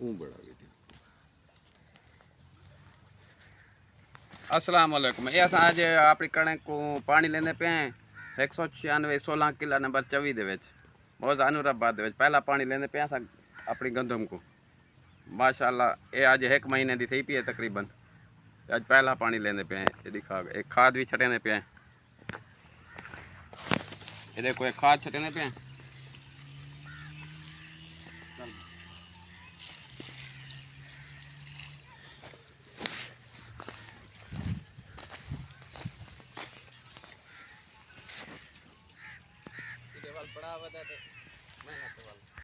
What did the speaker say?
बड़ा वीडियो। अस्सलाम वालेकुम। ये अस आज अपनी कणक को पानी लेने पे हैं 196 16 किला नंबर 24 दे विच बहुत अनुराबाद दे विच पहला पानी लेने पे अस अपनी गंदम को माशाल्लाह। ये आज 1 महीने की थी पी है तकरीबन। आज पहला पानी लेने पे हैं। ये दिखा एक खाद भी छटेने पे हैं। ये देखो एक खाद छटेने पे हैं। पड़ा हुआ था मेहनत वाला।